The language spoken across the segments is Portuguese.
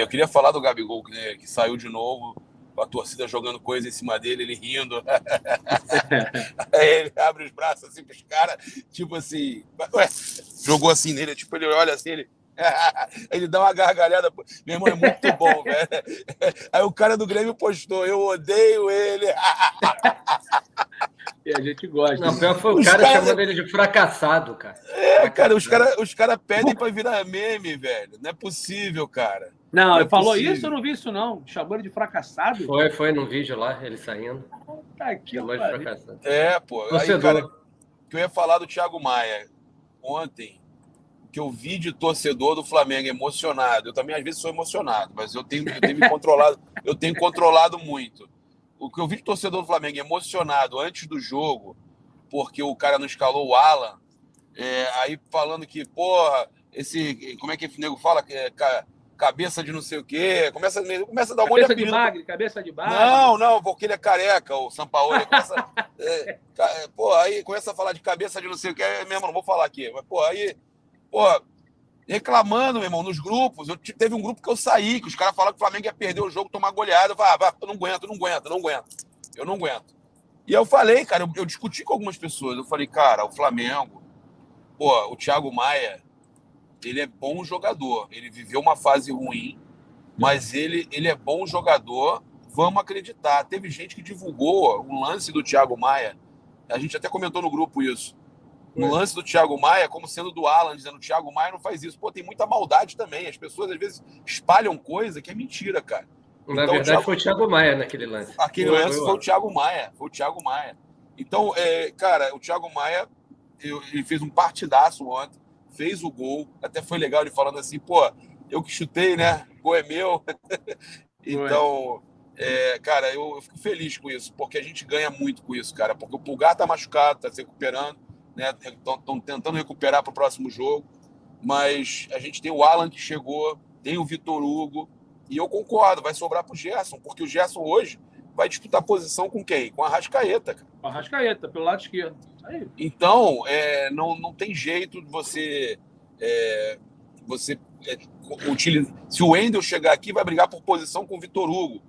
eu queria falar do Gabigol, né, que saiu de novo, com a torcida jogando coisa em cima dele, ele rindo. Aí ele abre os braços assim pros caras, tipo assim, ué, jogou assim nele, tipo, ele olha assim, ele. Ele dá uma gargalhada. Meu irmão, é muito bom, velho. Aí o cara do Grêmio postou, eu odeio ele. E a gente gosta. Não, pior foi o cara chamando ele de fracassado, cara. Cara, os cara pedem pra virar meme, velho. Não é possível, cara. Não, ele falou isso? Eu não vi isso, não. Chamou ele de fracassado? Foi no vídeo lá, ele saindo. Tá aqui, chamou de fracassado. Pô. Torcedor. Aí, cara, que eu ia falar do Thiago Maia ontem, que eu vi de torcedor do Flamengo emocionado. Eu também, às vezes, sou emocionado, mas eu tenho me controlado, eu tenho controlado muito. O que eu vi de torcedor do Flamengo emocionado antes do jogo, porque o cara não escalou o Alan, aí falando que, porra, como é que o nego fala? Cabeça de não sei o quê. Começa a dar um monte de apelido. Cabeça de bagre. Não, porque ele é careca, o Sampaoli. Aí começa a falar de cabeça de não sei o quê. Mesmo, não vou falar aqui. Mas, aí, reclamando, meu irmão, nos grupos. Teve um grupo que eu saí, que os caras falaram que o Flamengo ia perder o jogo, tomar goleada. Eu falei, eu não aguento. Eu não aguento. E eu falei, cara, eu discuti com algumas pessoas. Eu falei, cara, o Flamengo, o Thiago Maia, ele é bom jogador. Ele viveu uma fase ruim, mas ele é bom jogador. Vamos acreditar. Teve gente que divulgou um lance do Thiago Maia. A gente até comentou no grupo isso. Um lance do Thiago Maia como sendo do Alan, dizendo o Thiago Maia não faz isso. Pô, tem muita maldade também. As pessoas, às vezes, espalham coisa que é mentira, cara. Na verdade, foi o Thiago Maia naquele lance. Aquele lance foi o Thiago Maia. Então, cara, o Thiago Maia, ele fez um partidaço ontem, fez o gol. Até foi legal ele falando assim, eu que chutei, né? O gol é meu. Então, cara, eu fico feliz com isso, porque a gente ganha muito com isso, cara. Porque o Pulgar tá machucado, tá se recuperando, né? Estão tentando recuperar para o próximo jogo. Mas a gente tem o Alan que chegou, tem o Vitor Hugo, e eu concordo, vai sobrar pro Gerson, porque o Gerson hoje vai disputar posição com quem? Com a Arrascaeta, cara. Com a Arrascaeta, pelo lado esquerdo. Aí. Então, não tem jeito de você utilizar. Se o Wendel chegar aqui, vai brigar por posição com o Vitor Hugo.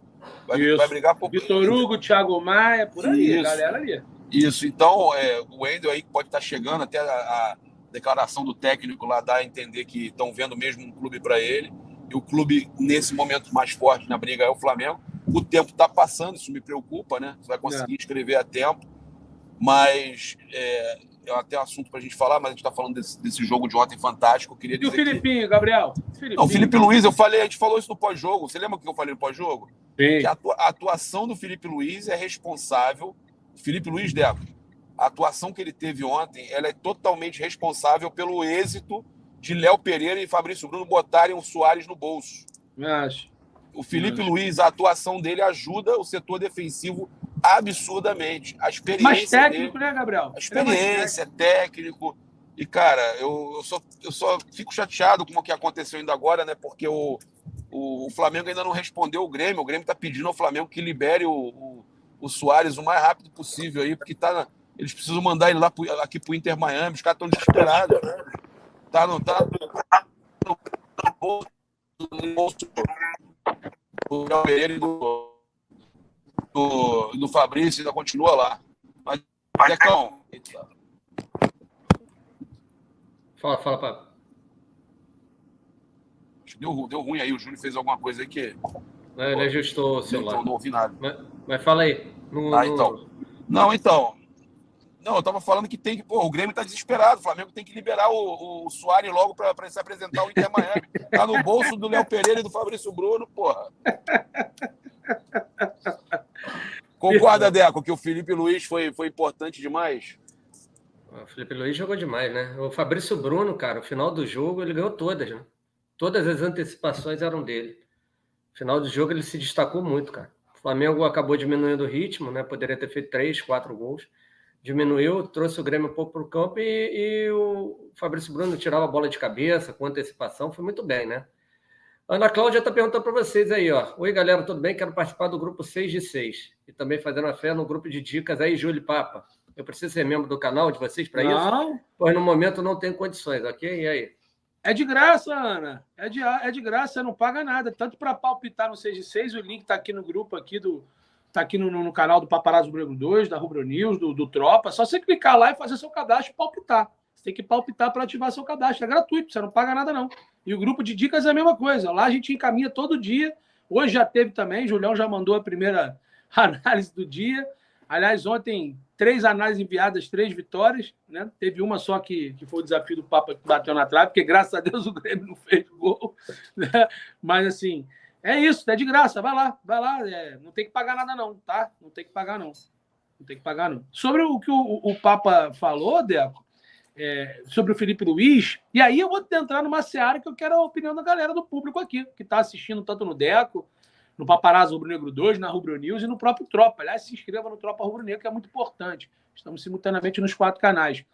Vai brigar por Vitor Hugo, Thiago Maia, por aí, isso, galera ali. Isso, então, o Wendel aí pode estar chegando, até a declaração do técnico lá dá a entender que estão vendo mesmo um clube para ele. E o clube, nesse momento mais forte na briga, é o Flamengo. O tempo está passando, isso me preocupa, né? Você vai conseguir escrever a tempo. Mas é até um assunto para a gente falar, mas a gente está falando desse jogo de ontem fantástico. Eu queria dizer o Filipinho, Gabriel? Não, Felipe Luiz, a gente falou isso no pós-jogo. Você lembra o que eu falei no pós-jogo? Sim. Que a atuação do Felipe Luiz é responsável. Felipe Luiz, Deco, a atuação que ele teve ontem, ela é totalmente responsável pelo êxito de Léo Pereira e Fabrício Bruno botarem o Soares no bolso. Acho. O Felipe Luiz, a atuação dele ajuda o setor defensivo absurdamente. A experiência mais técnico, dele, né, Gabriel? A experiência, técnico. E, cara, eu só fico chateado com o que aconteceu ainda agora, né? Porque o Flamengo ainda não respondeu o Grêmio. O Grêmio está pedindo ao Flamengo que libere o Soares o mais rápido possível aí, porque eles precisam mandar ele lá aqui pro Inter Miami. Os caras estão desesperados. Não tá no bolso do Léo Pereira e do Fabrício, ainda continua lá. Mas, Decão. Fala, Pablo. Deu ruim aí, o Júnior fez alguma coisa aí que. Ele ajustou o celular. Não ouvi nada. Mas fala aí. Então. Não, eu tava falando que tem que. O Grêmio tá desesperado. O Flamengo tem que liberar o Soares logo para se apresentar ao Inter Miami. Tá no bolso do Léo Pereira e do Fabrício Bruno, porra. Concorda, Deco, que o Felipe Luiz foi importante demais? O Felipe Luiz jogou demais, né? O Fabrício Bruno, cara, no final do jogo, ele ganhou todas, né? Todas as antecipações eram dele. No final do jogo, ele se destacou muito, cara. O Flamengo acabou diminuindo o ritmo, né? Poderia ter feito 3, 4 gols. Diminuiu, trouxe o Grêmio um pouco para o campo e o Fabrício Bruno tirava a bola de cabeça, com antecipação, foi muito bem, né? A Ana Cláudia está perguntando para vocês aí, ó. Oi, galera, tudo bem? Quero participar do grupo 6 de 6. E também fazendo a fé no grupo de dicas aí, Júlio Papa. Eu preciso ser membro do canal de vocês para isso? Não. Pois no momento não tenho condições, ok? E aí? É de graça, Ana. É de graça, você não paga nada. Tanto para palpitar no 6 de 6, o link está aqui no grupo aqui do. Tá aqui no canal do Paparazzo Rubro Negro 2, da Rubro News, do Tropa. Só você clicar lá e fazer seu cadastro e palpitar. Você tem que palpitar para ativar seu cadastro. É gratuito, você não paga nada, não. E o grupo de dicas é a mesma coisa. Lá a gente encaminha todo dia. Hoje já teve também, Julião já mandou a primeira análise do dia. Aliás, ontem, 3 análises enviadas, 3 vitórias, né? Teve uma só que foi o desafio do Papa que bateu na trave, porque graças a Deus o Grêmio não fez gol. Né? Mas assim, é isso, é de graça, vai lá. Não tem que pagar nada, não, tá? Não tem que pagar, não. Não tem que pagar, não. Sobre o que o Papa falou, Deco, sobre o Felipe Luiz, e aí eu vou entrar numa seara que eu quero a opinião da galera do público aqui, que está assistindo tanto no Deco, no Paparazzo Rubro Negro 2, na Rubro News e no próprio Tropa. Aliás, se inscreva no Tropa Rubro Negro, que é muito importante. Estamos simultaneamente nos 4 canais.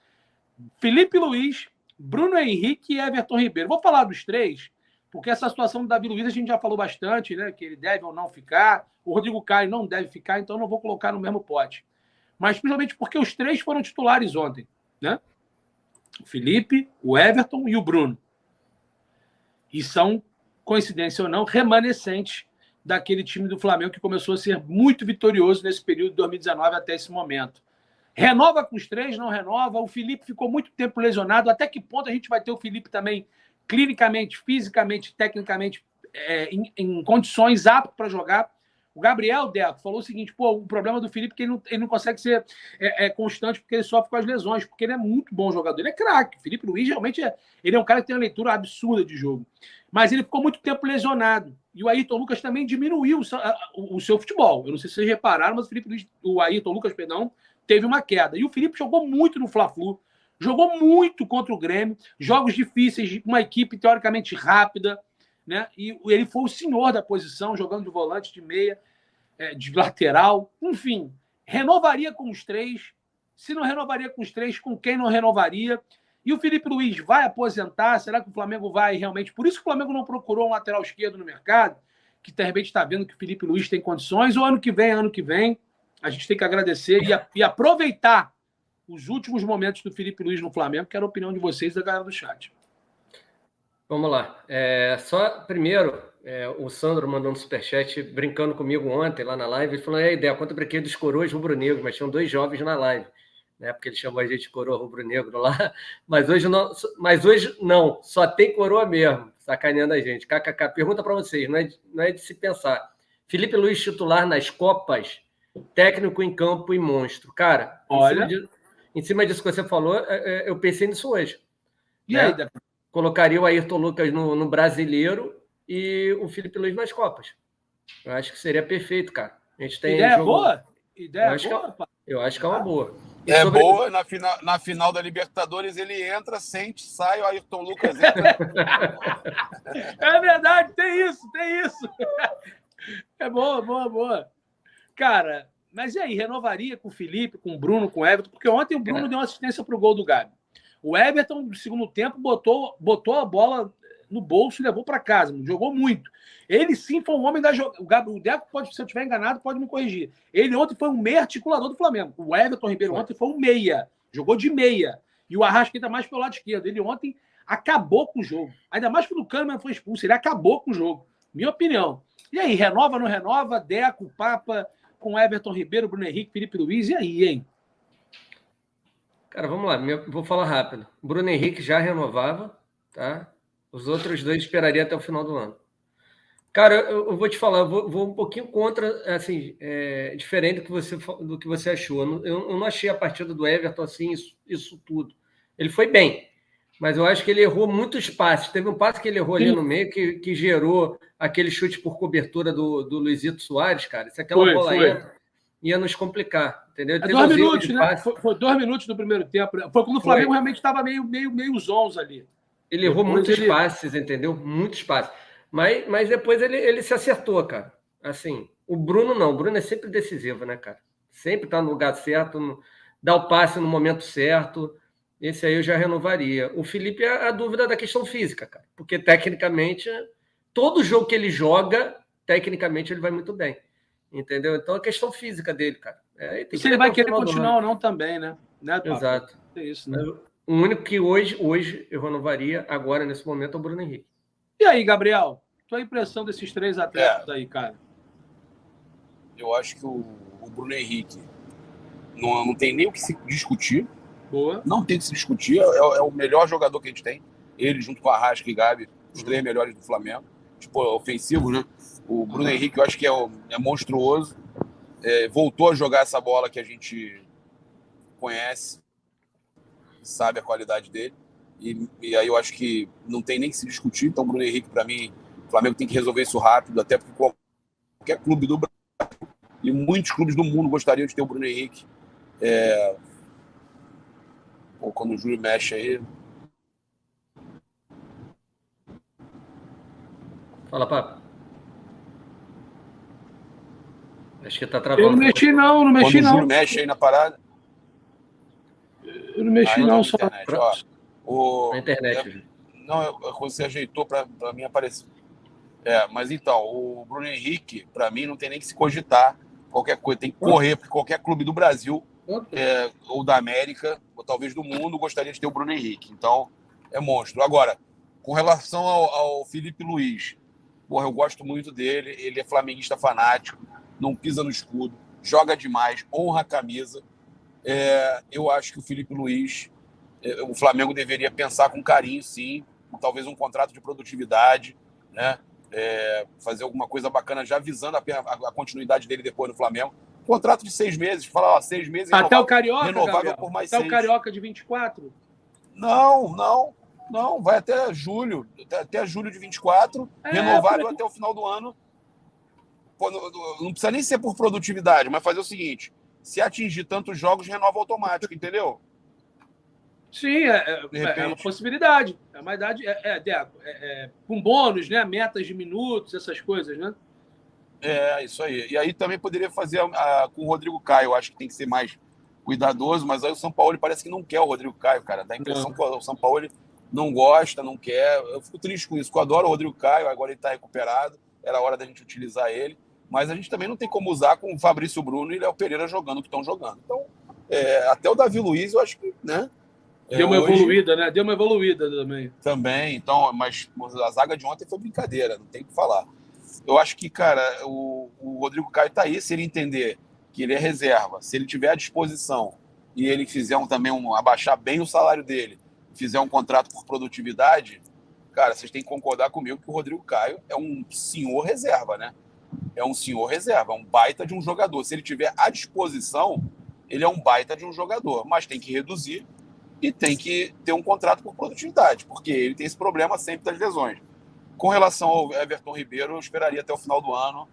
Felipe Luiz, Bruno Henrique e Everton Ribeiro. Vou falar dos 3, porque essa situação do Davi Luiz a gente já falou bastante, né? Que ele deve ou não ficar. O Rodrigo Caio não deve ficar, então não vou colocar no mesmo pote. Mas principalmente porque os 3 foram titulares ontem, né? O Felipe, o Everton e o Bruno. E são, coincidência ou não, remanescentes daquele time do Flamengo que começou a ser muito vitorioso nesse período de 2019 até esse momento. Renova com os 3, não renova. O Felipe ficou muito tempo lesionado. Até que ponto a gente vai ter o Felipe também clinicamente, fisicamente, tecnicamente, em condições aptas para jogar? O Gabriel Deco falou o seguinte, o problema do Felipe é que ele não consegue ser constante porque ele sofre com as lesões, porque ele é muito bom jogador. Ele é craque. O Felipe Luiz realmente ele é um cara que tem uma leitura absurda de jogo. Mas ele ficou muito tempo lesionado. E o Ayrton Lucas também diminuiu o seu futebol. Eu não sei se vocês repararam, mas o Ayrton Lucas, teve uma queda. E o Felipe jogou muito no Fla-Flu, jogou muito contra o Grêmio, jogos difíceis, uma equipe teoricamente rápida, né? E ele foi o senhor da posição, jogando de volante, de meia, de lateral. Enfim, renovaria com os 3. Se não renovaria com os 3, com quem não renovaria? E o Felipe Luiz vai aposentar? Será que o Flamengo vai realmente... Por isso que o Flamengo não procurou um lateral esquerdo no mercado, que de repente está vendo que o Felipe Luiz tem condições, ou ano que vem, a gente tem que agradecer e aproveitar os últimos momentos do Felipe Luiz no Flamengo, que era a opinião de vocês e da galera do chat. Vamos lá. Só primeiro, o Sandro mandou um superchat brincando comigo ontem lá na live. Ele falou: ideia, quanto eu brinquei dos coroas rubro-negros, mas tinham 2 jovens na live, né? Porque ele chamou a gente de coroa rubro-negro lá. Mas hoje não, só tem coroa mesmo, sacaneando a gente. KKK, pergunta para vocês, não é de se pensar. Felipe Luiz titular nas Copas, técnico em campo e monstro. Cara, olha, em cima disso que você falou, eu pensei nisso hoje. E né? aí, Deco? Colocaria o Ayrton Lucas no Brasileiro e o Felipe Luiz nas Copas. Eu acho que seria perfeito, cara. A gente tem Ideia boa? Ideia boa? Eu acho que é uma boa. Boa, na final da Libertadores ele entra, sente, sai, o Ayrton Lucas entra. É verdade, tem isso. É boa. Cara, mas e aí, renovaria com o Felipe, com o Bruno, com o Everton? Porque ontem o Bruno deu uma assistência pro gol do Gabi. O Everton, no segundo tempo, botou a bola no bolso e levou para casa. Jogou muito. Ele sim foi um homem da jogada. O Deco, se eu estiver enganado, pode me corrigir. Ele ontem foi um meia articulador do Flamengo. O Everton Ribeiro ontem foi um meia. Jogou de meia. E o Arrascaeta mais pelo lado esquerdo. Ele ontem acabou com o jogo. Ainda mais quando o Kahneman foi expulso. Ele acabou com o jogo. Minha opinião. E aí, renova ou não renova? Deco, Papa, com Everton Ribeiro, Bruno Henrique, Felipe Luiz. E aí, hein? Cara, vamos lá. Vou falar rápido. Bruno Henrique já renovava, tá? Os outros 2 esperaria até o final do ano. Cara, eu vou te falar, eu vou um pouquinho contra, assim, diferente do que você achou. Eu não achei a partida do Everton assim, isso tudo. Ele foi bem, mas eu acho que ele errou muitos passes. Teve um passe que ele errou ali no meio que gerou aquele chute por cobertura do Luizito Soares, cara. Se aquela bola entra, ia nos complicar, entendeu? 2 minutos, né? Foi 2 minutos do primeiro tempo. Foi quando o Flamengo realmente estava meio zonzo ali. Ele errou muitos passes, entendeu? Muitos passes. Mas depois ele se acertou, cara. Assim, o Bruno não. O Bruno é sempre decisivo, né, cara? Sempre tá no lugar certo, dá o passe no momento certo. Esse aí eu já renovaria. O Felipe é a dúvida da questão física, cara. Porque, tecnicamente, todo jogo que ele joga, tecnicamente, ele vai muito bem. Entendeu? Então, a questão física dele, cara. E se ele vai querer continuar ou não também, né? Exato. É isso, né? O único que hoje eu renovaria agora, nesse momento, é o Bruno Henrique. E aí, Gabriel? Tua impressão desses 3 atletas aí, cara? Eu acho que o Bruno Henrique não tem nem o que se discutir. Boa. Não tem o que se discutir. É o melhor jogador que a gente tem. Ele, junto com Arrasca e Gabi, os 3 melhores do Flamengo. Tipo, ofensivos, né? O Bruno Henrique, eu acho que é monstruoso. Voltou a jogar essa bola que a gente conhece, sabe a qualidade dele. E aí eu acho que não tem nem que se discutir. Então, o Bruno Henrique, para mim, o Flamengo tem que resolver isso rápido, até porque qualquer clube do Brasil e muitos clubes do mundo gostariam de ter o Bruno Henrique. Quando o Júlio mexe aí. Fala, Papo. Acho que tá travando. Eu não mexi, não mexi, quando não. o Júlio mexe aí na parada. Eu não mexi, não, só. Internet, Na internet. Não, você ajeitou para mim aparecer. Mas então, o Bruno Henrique, para mim, não tem nem que se cogitar qualquer coisa. Tem que correr, porque qualquer clube do Brasil, ou da América, ou talvez do mundo, gostaria de ter o Bruno Henrique. Então, é monstro. Agora, com relação ao Felipe Luiz, eu gosto muito dele. Ele é flamenguista fanático, não pisa no escudo, joga demais, honra a camisa. Eu acho que o Felipe Luiz, o Flamengo deveria pensar com carinho, sim, talvez um contrato de produtividade, né? Fazer alguma coisa bacana, já visando a continuidade dele depois no Flamengo. Contrato de 6 meses, falar 6 meses até o Carioca, renovável Gabriel? por mais até 6. O Carioca de 24? Não, vai até julho, até julho de 24, renovável até o final do ano. Pô, não precisa nem ser por produtividade, mas fazer o seguinte: se atingir tantos jogos, renova automático, entendeu? Sim, é uma possibilidade. É uma idade. Com bônus, né? Metas de minutos, essas coisas, né? Isso aí. E aí também poderia fazer com o Rodrigo Caio. Eu acho que tem que ser mais cuidadoso, mas aí o São Paulo parece que não quer o Rodrigo Caio, cara. Dá a impressão que o São Paulo não gosta, não quer. Eu fico triste com isso, porque eu adoro o Rodrigo Caio, agora ele está recuperado, era hora da gente utilizar ele. Mas a gente também não tem como usar com o Fabrício Bruno e Léo Pereira jogando o que estão jogando. Então, até o Davi Luiz, eu acho que, né? Deu uma evoluída, né? Deu uma evoluída também. Também, então, mas a zaga de ontem foi brincadeira, não tem o que falar. Eu acho que, cara, o Rodrigo Caio tá aí, se ele entender que ele é reserva, se ele tiver à disposição e ele fizer abaixar bem o salário dele, fizer um contrato por produtividade, cara, vocês têm que concordar comigo que o Rodrigo Caio é um senhor reserva, né? É um senhor reserva, é um baita de um jogador. Se ele tiver à disposição, ele é um baita de um jogador, mas tem que reduzir e tem que ter um contrato por produtividade, porque ele tem esse problema sempre das lesões. Com relação ao Everton Ribeiro, eu esperaria até o final do ano.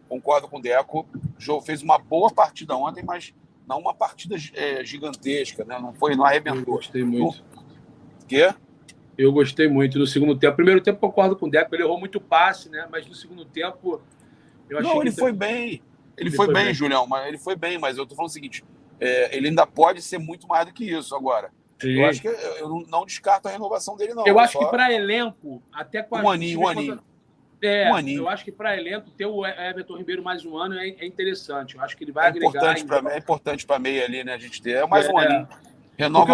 Concordo com o Deco. O jogo fez uma boa partida ontem, mas não uma partida gigantesca, né? Não arrebentou. Eu gostei muito. Quê? Eu gostei muito no segundo tempo. Primeiro tempo, concordo com o Deco, ele errou muito passe, né? Mas no segundo tempo, eu achei ele foi bem. Ele foi bem, Julião, mas ele foi bem, mas eu tô falando o seguinte: ele ainda pode ser muito mais do que isso agora. Sim. Eu acho que eu não descarto a renovação dele, não. Eu acho que para elenco, até com um aninho. Um aninho. Eu acho que para elenco, ter o Everton Ribeiro mais um ano é interessante. Eu acho que ele vai agregar. É importante para meia ali, né? A gente ter mais um aninho. Renova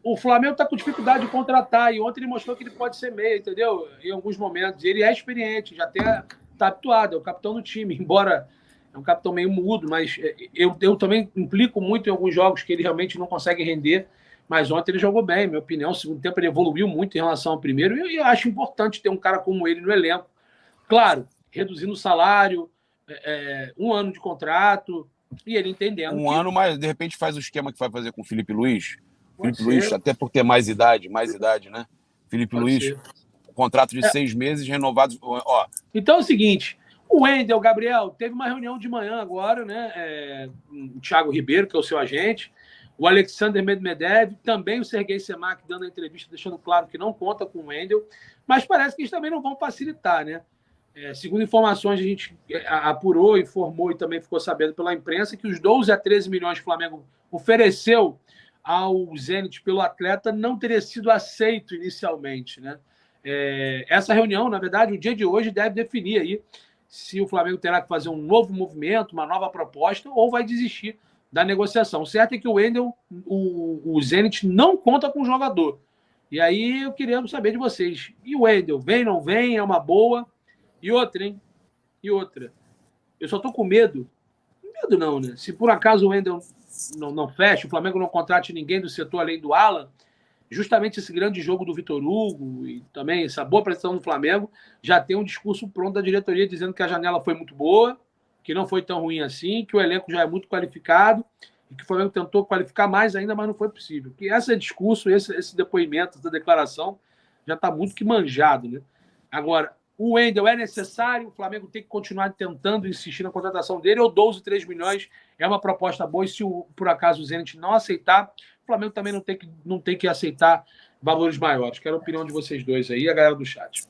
o Flamengo está com dificuldade de contratar, e ontem ele mostrou que ele pode ser meia, entendeu? Em alguns momentos. Ele é experiente, já está habituado, é o capitão do time, embora é um capitão meio mudo, mas eu também implico muito em alguns jogos que ele realmente não consegue render. Mas ontem ele jogou bem, minha opinião. No segundo tempo ele evoluiu muito em relação ao primeiro. E eu acho importante ter um cara como ele no elenco. Claro, reduzindo o salário, 1 ano de contrato, e ele entendendo. Ano, mas de repente faz o esquema que vai fazer com o Felipe Luiz. Felipe Luiz, até por ter mais idade, né? Felipe Luiz, contrato de 6 meses, renovado. Ó. Então é o seguinte: o Wendel, Gabriel, teve uma reunião de manhã agora, né? O Thiago Ribeiro, que é o seu agente. O Alexander Medvedev, também o Sergei Semak dando a entrevista, deixando claro que não conta com o Wendel, mas parece que eles também não vão facilitar, né? Segundo informações, a gente apurou, informou e também ficou sabendo pela imprensa que os 12 a 13 milhões que o Flamengo ofereceu ao Zenit pelo atleta não teria sido aceito inicialmente, né? Essa reunião, na verdade, o dia de hoje deve definir aí se o Flamengo terá que fazer um novo movimento, uma nova proposta, ou vai desistir da negociação. O certo é que o Wendel, o Zenit não conta com o jogador. E aí eu queria saber de vocês. E o Wendel, vem, não vem? É uma boa? E outra, hein? E outra. Eu só tô com medo. Medo não, né? Se por acaso o Wendel não fecha, o Flamengo não contrate ninguém do setor além do Alan, justamente esse grande jogo do Vitor Hugo e também essa boa prestação do Flamengo, já tem um discurso pronto da diretoria dizendo que a janela foi muito boa, que não foi tão ruim assim, que o elenco já é muito qualificado e que o Flamengo tentou qualificar mais ainda, mas não foi possível. Que esse discurso, esse depoimento, essa declaração já está muito que manjado, né? Agora, o Wendel é necessário, o Flamengo tem que continuar tentando insistir na contratação dele, ou 12, 3 milhões é uma proposta boa, e se por acaso o Zenit não aceitar, o Flamengo também não tem que aceitar valores maiores. Quero a opinião de vocês dois aí, a galera do chat.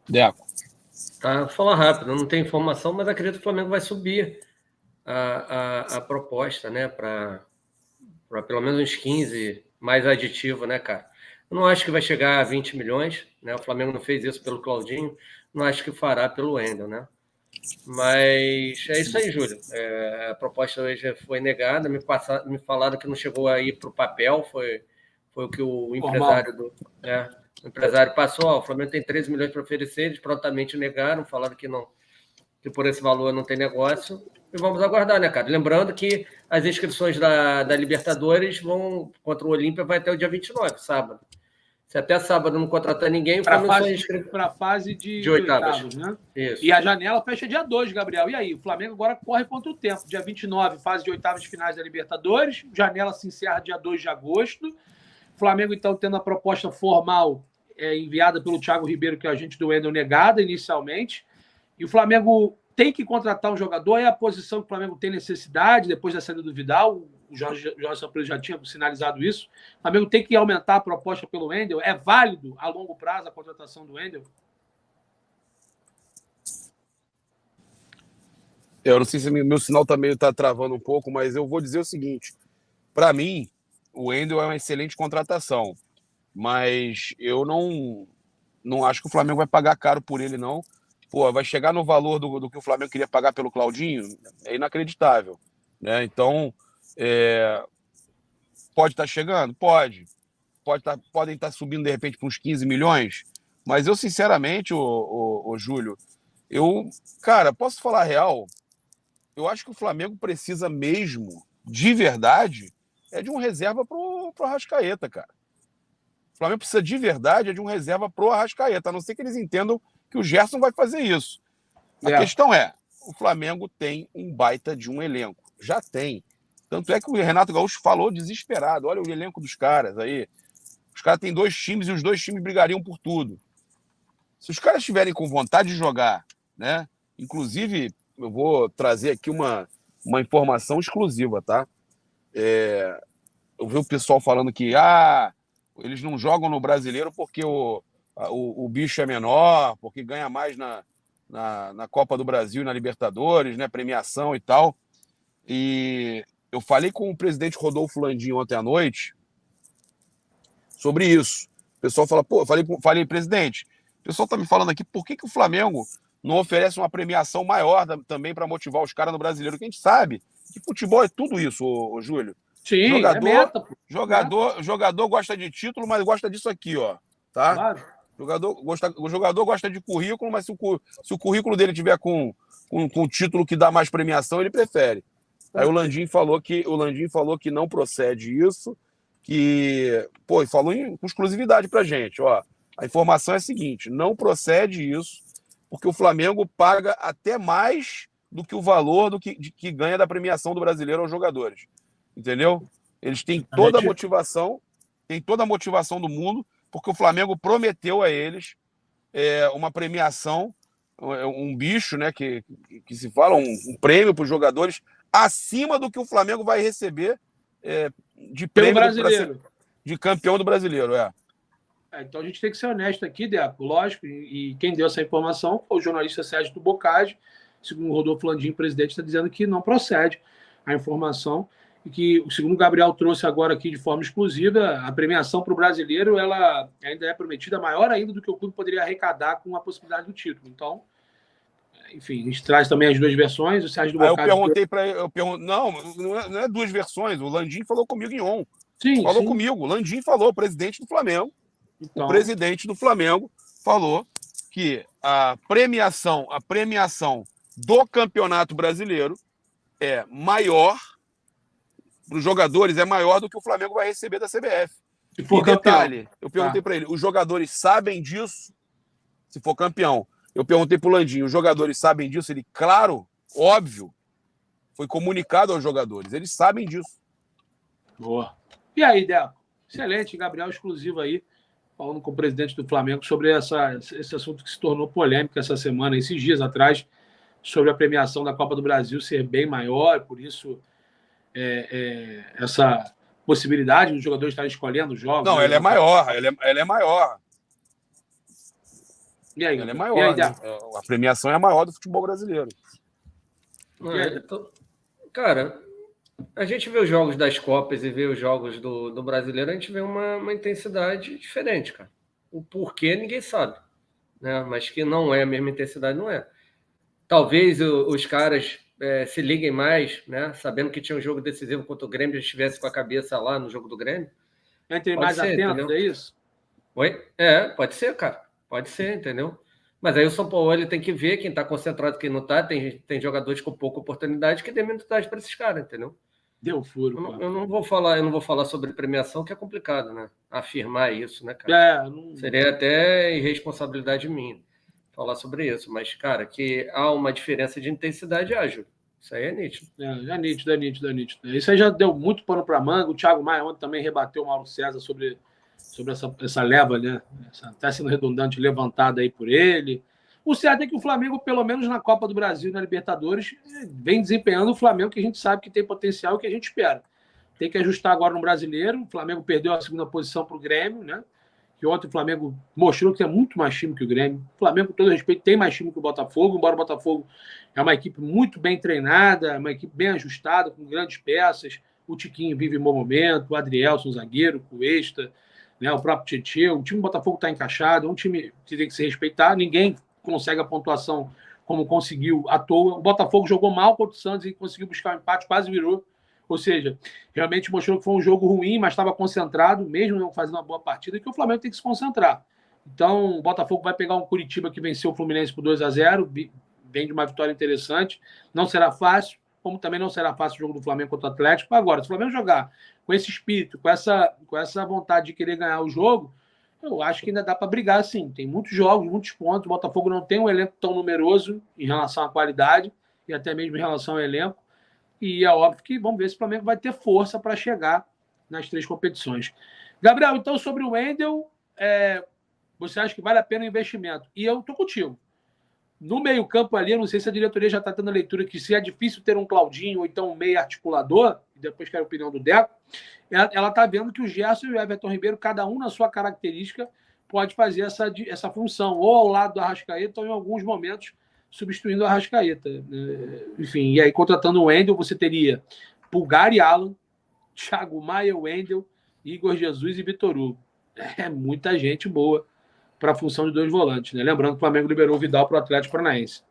Deco. Tá, vou falar rápido, não tem informação, mas acredito que o Flamengo vai subir a proposta, né, para pelo menos uns 15, mais aditivo, né, cara? Eu não acho que vai chegar a 20 milhões, né? O Flamengo não fez isso pelo Claudinho, não acho que fará pelo Wendel, né? Mas é isso aí, Júlio. A proposta hoje foi negada, me falaram que não chegou aí para o papel, foi o que o empresário o empresário passou. O Flamengo tem 13 milhões para oferecer, eles prontamente negaram, falaram que não, que por esse valor não tem negócio. E vamos aguardar, né, cara? Lembrando que as inscrições da Libertadores vão contra o Olímpia vai até o dia 29, sábado. Se até sábado não contratar ninguém, o Flamengo só inscreve para a fase de oitavas, né? Isso. E a janela fecha dia 2, Gabriel. E aí? O Flamengo agora corre contra o tempo. Dia 29, fase de oitavas de finais da Libertadores. Janela se encerra dia 2 de agosto. O Flamengo, então, tendo a proposta formal enviada pelo Thiago Ribeiro, que é o agente do Wendel, negada inicialmente. E o Flamengo tem que contratar um jogador, é a posição que o Flamengo tem necessidade, depois da saída do Vidal, o Jorge Sampaio já tinha sinalizado isso. O Flamengo tem que aumentar a proposta pelo Wendel. É válido a longo prazo a contratação do Wendel? Eu não sei se meu sinal também está travando um pouco, mas eu vou dizer o seguinte. Para mim, o Wendel é uma excelente contratação, mas eu não acho que o Flamengo vai pagar caro por ele, não. Pô, vai chegar no valor do que o Flamengo queria pagar pelo Claudinho, é inacreditável, né? Então, pode estar chegando? Pode. Podem estar subindo, de repente, para uns 15 milhões, mas eu, sinceramente, o Júlio, cara, posso falar a real? Eu acho que o Flamengo precisa mesmo, de verdade, de um reserva pro Arrascaeta, cara. O Flamengo precisa de verdade de um reserva pro Arrascaeta, a não ser que eles entendam que o Gerson vai fazer isso. A questão é, o Flamengo tem um baita de um elenco. Já tem. Tanto é que o Renato Gaúcho falou desesperado. Olha o elenco dos caras aí. Os caras têm 2 times e os 2 times brigariam por tudo. Se os caras estiverem com vontade de jogar, né? Inclusive, eu vou trazer aqui uma informação exclusiva, tá? Eu vi o pessoal falando que eles não jogam no Brasileiro porque o bicho é menor, porque ganha mais na Copa do Brasil e na Libertadores, né? Premiação e tal. E eu falei com o presidente Rodolfo Landim ontem à noite sobre isso. O pessoal fala, falei, presidente, o pessoal tá me falando aqui, por que o Flamengo não oferece uma premiação maior também para motivar os caras no Brasileiro? Que a gente sabe que futebol é tudo isso, Júlio. Sim, jogador gosta de título, mas gosta disso aqui, ó. Tá? Claro. O jogador gosta de currículo, mas se o currículo dele tiver com título que dá mais premiação, ele prefere. Aí o Landim falou que não procede isso, que, falou com exclusividade pra gente, ó. A informação é a seguinte, não procede isso, porque o Flamengo paga até mais do que o valor que ganha da premiação do Brasileiro aos jogadores. Entendeu? Eles têm toda a motivação, do mundo, porque o Flamengo prometeu a eles uma premiação, um bicho, né, que se fala, um prêmio para os jogadores, acima do que o Flamengo vai receber de prêmio de campeão do Brasileiro. Então a gente tem que ser honesto aqui, Deco, lógico, e quem deu essa informação foi o jornalista Sérgio do Bocage, segundo o Rodolfo Landim, presidente, está dizendo que não procede a informação, e que, segundo o Gabriel trouxe agora aqui de forma exclusiva, a premiação para o brasileiro ela ainda é prometida maior ainda do que o clube poderia arrecadar com a possibilidade do título. Então, enfim, a gente traz também as duas versões. O Sérgio do Aí eu Bocage... perguntei para ele, não é duas versões. O Landim falou comigo em on. Sim, Falou sim. comigo. O Landim falou, o presidente do Flamengo. Então, O presidente do Flamengo falou que a premiação do Campeonato Brasileiro é maior, para os jogadores, é maior do que o Flamengo vai receber da CBF. se for E detalhe, campeão. eu perguntei para ele, os jogadores sabem disso? Se for campeão. Eu perguntei para o Landim, os jogadores sabem disso? Ele, claro, óbvio. Foi comunicado aos jogadores, eles sabem disso. Boa. E aí, Deco? Excelente, Gabriel exclusivo aí, falando com o presidente do Flamengo sobre esse assunto que se tornou polêmico essa semana, esses dias atrás, sobre a premiação da Copa do Brasil ser bem maior, por isso essa possibilidade dos jogadores estarem escolhendo jogos. Não, ela é maior, ela é maior. E aí, Ela é Gabriel? maior. E aí, Né? Deco? A premiação é a maior do futebol brasileiro. Cara, a gente vê os jogos das Copas e vê os jogos do Brasileiro, a gente vê uma intensidade diferente, cara. O porquê ninguém sabe, né? Mas que não é a mesma intensidade, não é. Talvez os caras se liguem mais, né? Sabendo que tinha um jogo decisivo contra o Grêmio, eles estivessem com a cabeça lá no jogo do Grêmio. Entrem mais atentos, é isso? Oi? Pode ser, cara. Pode ser, entendeu? Mas aí o São Paulo ele tem que ver quem está concentrado e quem não está. Tem jogadores com pouca oportunidade que dê minutagem para esses caras, entendeu? Deu furo. Eu não vou falar sobre premiação, que é complicado, né? Afirmar isso, né, cara? Seria até irresponsabilidade minha falar sobre isso. Mas, cara, que há uma diferença de intensidade ágil. Isso aí é nítido. É nítido. Isso aí já deu muito pano para manga. O Thiago Maia ontem também rebateu o Mauro César sobre essa leva, né? Até sendo redundante, levantada aí por ele. O certo é que o Flamengo, pelo menos na Copa do Brasil e na Libertadores, vem desempenhando o Flamengo que a gente sabe que tem potencial e que a gente espera. Tem que ajustar agora no Brasileiro. O Flamengo perdeu a segunda posição para o Grêmio, né? Que ontem o Flamengo mostrou que é muito mais time que o Grêmio. O Flamengo, com todo respeito, tem mais time que o Botafogo, embora o Botafogo é uma equipe muito bem treinada, uma equipe bem ajustada, com grandes peças. O Tiquinho vive em bom momento, o Adrielson, zagueiro, o Cuesta, né? O próprio Tietchan. O time do Botafogo está encaixado, é um time que tem que se respeitar. Ninguém consegue a pontuação como conseguiu à toa. O Botafogo jogou mal contra o Santos e conseguiu buscar um empate, quase virou. Ou seja, realmente mostrou que foi um jogo ruim, mas estava concentrado, mesmo não fazendo uma boa partida, e que o Flamengo tem que se concentrar. Então, o Botafogo vai pegar um Curitiba que venceu o Fluminense por 2-0, vem de uma vitória interessante. Não será fácil, como também não será fácil o jogo do Flamengo contra o Atlético. Agora, se o Flamengo jogar com esse espírito, com essa vontade de querer ganhar o jogo, eu acho que ainda dá para brigar, sim. Tem muitos jogos, muitos pontos. O Botafogo não tem um elenco tão numeroso em relação à qualidade e até mesmo em relação ao elenco. E é óbvio que vamos ver se o Flamengo vai ter força para chegar nas 3 competições. Gabriel, então, sobre o Wendel, você acha que vale a pena o investimento? E eu estou contigo. No meio-campo ali, eu não sei se a diretoria já está tendo a leitura que se é difícil ter um Claudinho ou então um meio articulador, e depois quero a opinião do Deco, ela está vendo que o Gerson e o Everton Ribeiro, cada um na sua característica, pode fazer essa função, ou ao lado do Arrascaeta, ou em alguns momentos substituindo o Arrascaeta. Enfim, e aí contratando o Wendel, você teria Pulgar e Alan, Thiago Maia, Wendel, Igor Jesus e Vitor Hugo. É muita gente boa para a função de 2 volantes, né? Lembrando que o Flamengo liberou o Vidal para o Atlético Paranaense.